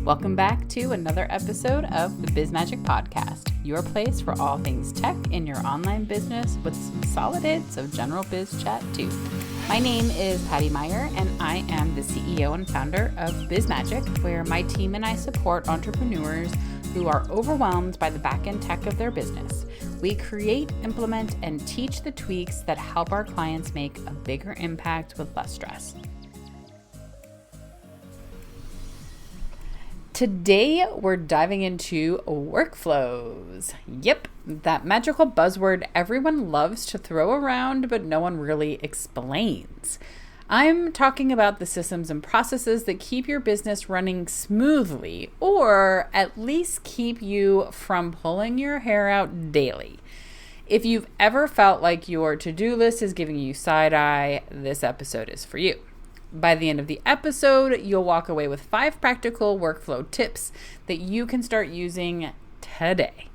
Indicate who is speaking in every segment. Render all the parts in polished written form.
Speaker 1: Welcome back to another episode of the BizMagic Podcast, your place for all things tech in your online business with some solid hits of general biz chat too. My name is Patty Meyer, and I am the CEO and founder of BizMagic, where my team and I support entrepreneurs who are overwhelmed by the back-end tech of their business. We create, implement, and teach the tweaks that help our clients make a bigger impact with less stress. Today, we're diving into workflows. Yep, that magical buzzword everyone loves to throw around, but no one really explains. I'm talking about the systems and processes that keep your business running smoothly, or at least keep you from pulling your hair out daily. If you've ever felt like your to-do list is giving you side-eye, this episode is for you. By the end of the episode, you'll walk away with 5 practical workflow tips that you can start using today.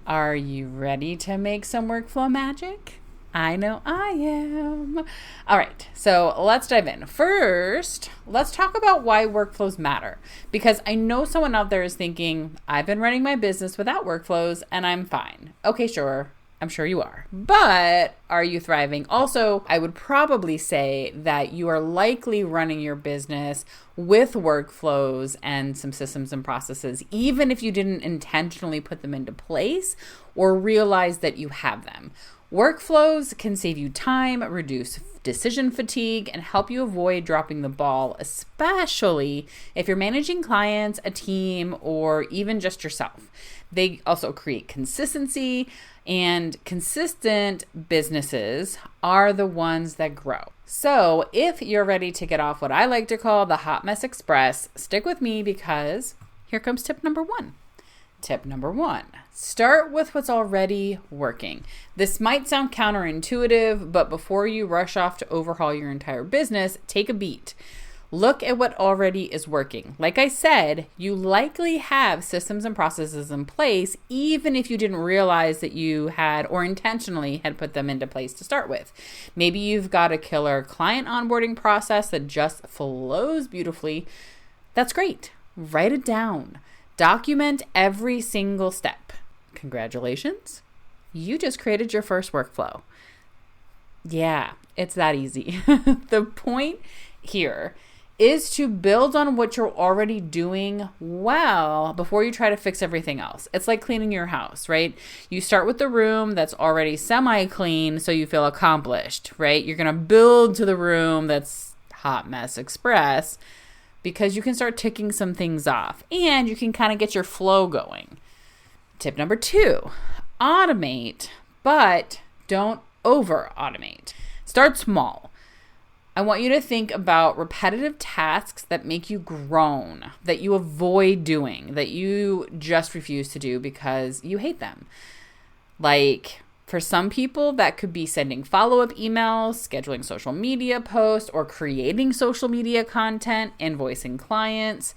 Speaker 1: Are you ready to make some workflow magic? I know I am. All right, so let's dive in. First, let's talk about why workflows matter. Because I know someone out there is thinking, I've been running my business without workflows and I'm fine. Okay, sure. I'm sure you are. But are you thriving? Also, I would probably say that you are likely running your business with workflows and some systems and processes, even if you didn't intentionally put them into place or realize that you have them. Workflows can save you time, reduce decision fatigue, and help you avoid dropping the ball, especially if you're managing clients, a team, or even just yourself. They also create consistency, and consistent businesses are the ones that grow. So if you're ready to get off what I like to call the hot mess express, stick with me because here comes tip number 1. Tip number 1, start with what's already working. This might sound counterintuitive, but before you rush off to overhaul your entire business, take a beat. Look at what already is working. Like I said, you likely have systems and processes in place, even if you didn't realize that you had or intentionally had put them into place to start with. Maybe you've got a killer client onboarding process that just flows beautifully. That's great. Write it down. Document every single step. Congratulations. You just created your first workflow. Yeah, it's that easy. The point here is to build on what you're already doing well before you try to fix everything else. It's like cleaning your house, right? You start with the room that's already semi-clean so you feel accomplished, right? You're gonna build to the room that's hot mess express because you can start ticking some things off and you can kind of get your flow going. Tip number 2, automate, but don't over-automate. Start small. I want you to think about repetitive tasks that make you groan, that you avoid doing, that you just refuse to do because you hate them. Like, for some people, that could be sending follow-up emails, scheduling social media posts, or creating social media content, invoicing clients.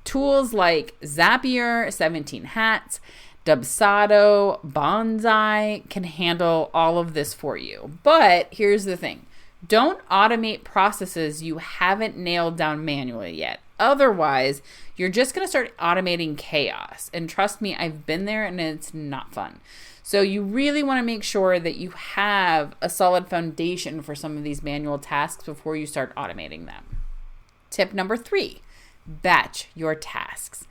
Speaker 1: Tools like Zapier, 17 Hats, Dubsado, Bonsai can handle all of this for you. But here's the thing. Don't automate processes you haven't nailed down manually yet. Otherwise, you're just going to start automating chaos. And trust me, I've been there and it's not fun. So you really want to make sure that you have a solid foundation for some of these manual tasks before you start automating them. Tip number 3, batch your tasks.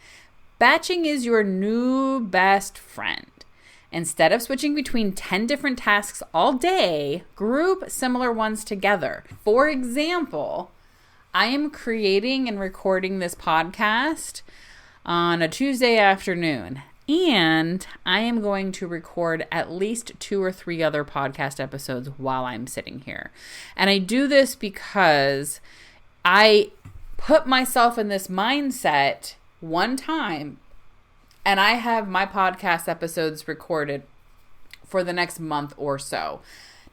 Speaker 1: Batching is your new best friend. Instead of switching between 10 different tasks all day, group similar ones together. For example, I am creating and recording this podcast on a Tuesday afternoon, and I am going to record at least 2 or 3 other podcast episodes while I'm sitting here. And I do this because I put myself in this mindset one time, and I have my podcast episodes recorded for the next month or so,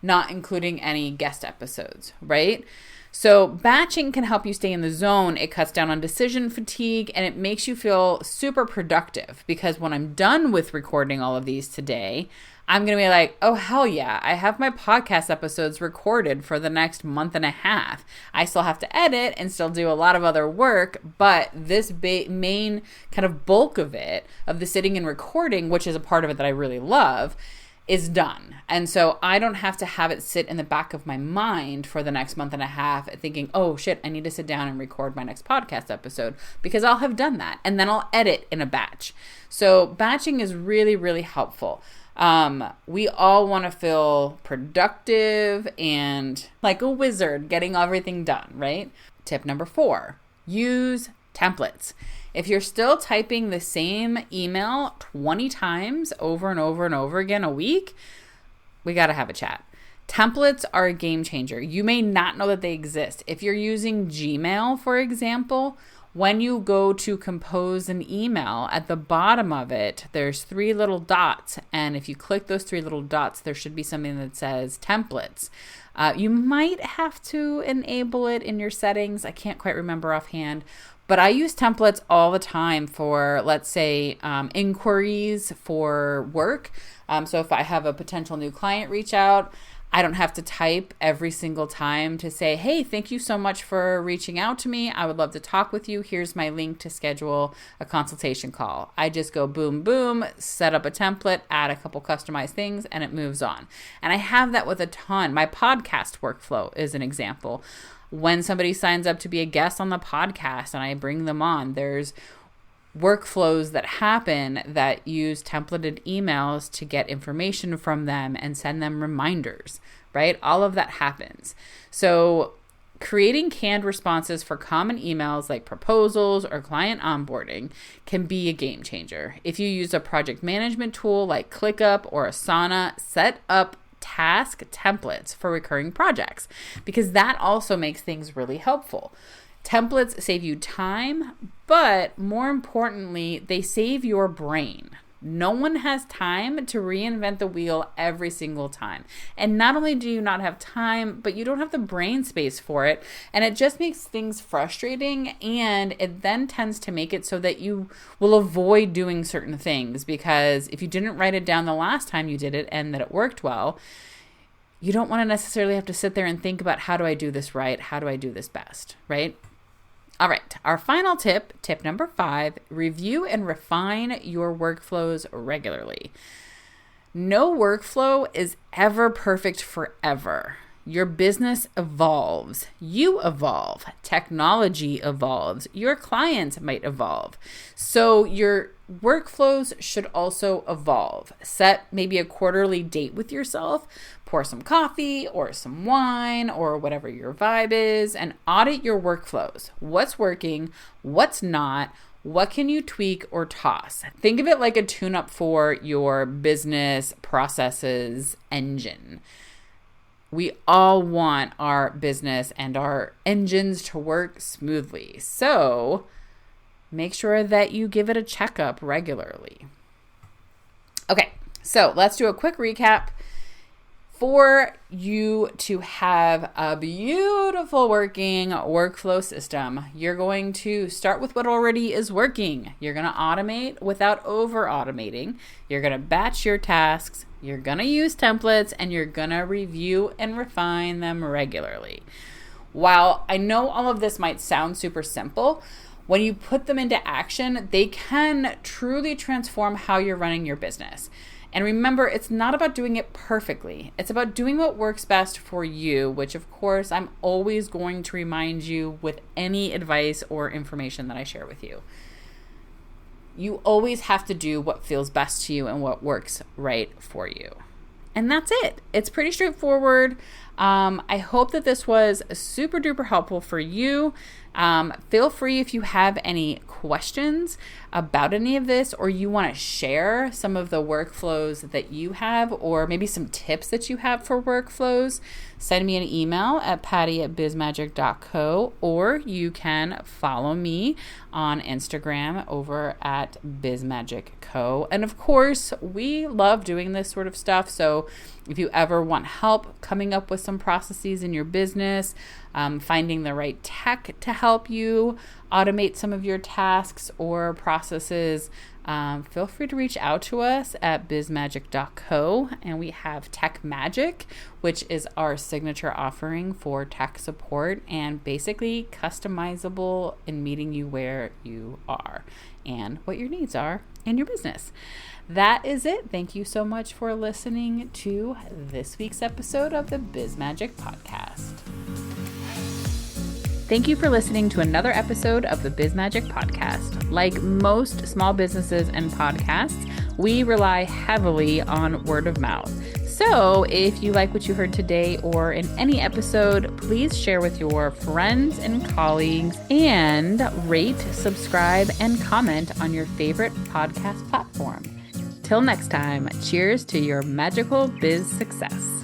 Speaker 1: not including any guest episodes, right? So batching can help you stay in the zone. It cuts down on decision fatigue and it makes you feel super productive because when I'm done with recording all of these today, I'm going to be like, oh, hell yeah, I have my podcast episodes recorded for the next month and a half. I still have to edit and still do a lot of other work, but this main kind of bulk of it, of the sitting and recording, which is a part of it that I really love, is done. And so I don't have to have it sit in the back of my mind for the next month and a half thinking, oh shit, I need to sit down and record my next podcast episode, because I'll have done that. And then I'll edit in a batch. So batching is really, really helpful. We all want to feel productive and like a wizard getting everything done, right? Tip number 4, use templates. If you're still typing the same email 20 times over and over and over again a week, we got to have a chat. Templates are a game changer. You may not know that they exist. If you're using Gmail, for example, when you go to compose an email, at the bottom of it, there's 3 little dots. And if you click those 3 little dots, there should be something that says templates. You might have to enable it in your settings. I can't quite remember offhand. But I use templates all the time for, let's say, inquiries for work. So if I have a potential new client reach out, I don't have to type every single time to say, hey, thank you so much for reaching out to me. I would love to talk with you. Here's my link to schedule a consultation call. I just go boom, boom, set up a template, add a couple customized things, and it moves on. And I have that with a ton. My podcast workflow is an example. When somebody signs up to be a guest on the podcast and I bring them on, there's workflows that happen that use templated emails to get information from them and send them reminders, right? All of that happens. So creating canned responses for common emails like proposals or client onboarding can be a game changer. If you use a project management tool like ClickUp or Asana, set up task templates for recurring projects, because that also makes things really helpful. Templates save you time, but more importantly, they save your brain. No one has time to reinvent the wheel every single time. And not only do you not have time, but you don't have the brain space for it. And it just makes things frustrating. And it then tends to make it so that you will avoid doing certain things, because if you didn't write it down the last time you did it and that it worked well, you don't want to necessarily have to sit there and think about, how do I do this right? How do I do this best, right? All right, our final tip, tip number 5, review and refine your workflows regularly. No workflow is ever perfect forever. Your business evolves. You evolve. Technology evolves. Your clients might evolve. So your workflows should also evolve. Set maybe a quarterly date with yourself. Pour some coffee or some wine or whatever your vibe is, and audit your workflows. What's working? What's not? What can you tweak or toss? Think of it like a tune-up for your business processes engine. We all want our business and our engines to work smoothly. So make sure that you give it a checkup regularly. Okay, so let's do a quick recap. For you to have a beautiful working workflow system, you're going to start with what already is working. You're going to automate without over automating. You're going to batch your tasks. You're going to use templates, and you're going to review and refine them regularly. While I know all of this might sound super simple, when you put them into action, they can truly transform how you're running your business. And remember, it's not about doing it perfectly. It's about doing what works best for you, which of course I'm always going to remind you with any advice or information that I share with you. You always have to do what feels best to you and what works right for you. And that's it. It's pretty straightforward. I hope that this was super duper helpful for you. Feel free, if you have any questions about any of this, or you want to share some of the workflows that you have, or maybe some tips that you have for workflows, send me an email at patty@bizmagic.co, or you can follow me on Instagram over at BizMagicCo. And of course, we love doing this sort of stuff. So if you ever want help coming up with some processes in your business, finding the right tech to help you, automate some of your tasks or processes, feel free to reach out to us at bizmagic.co. And we have Tech Magic, which is our signature offering for tech support and basically customizable in meeting you where you are and what your needs are in your business. That is it. Thank you so much for listening to this week's episode of the BizMagic Podcast. Thank you for listening to another episode of the BizMagic Podcast. Like most small businesses and podcasts, we rely heavily on word of mouth. So if you like what you heard today or in any episode, please share with your friends and colleagues and rate, subscribe, and comment on your favorite podcast platform. Till next time, cheers to your magical biz success.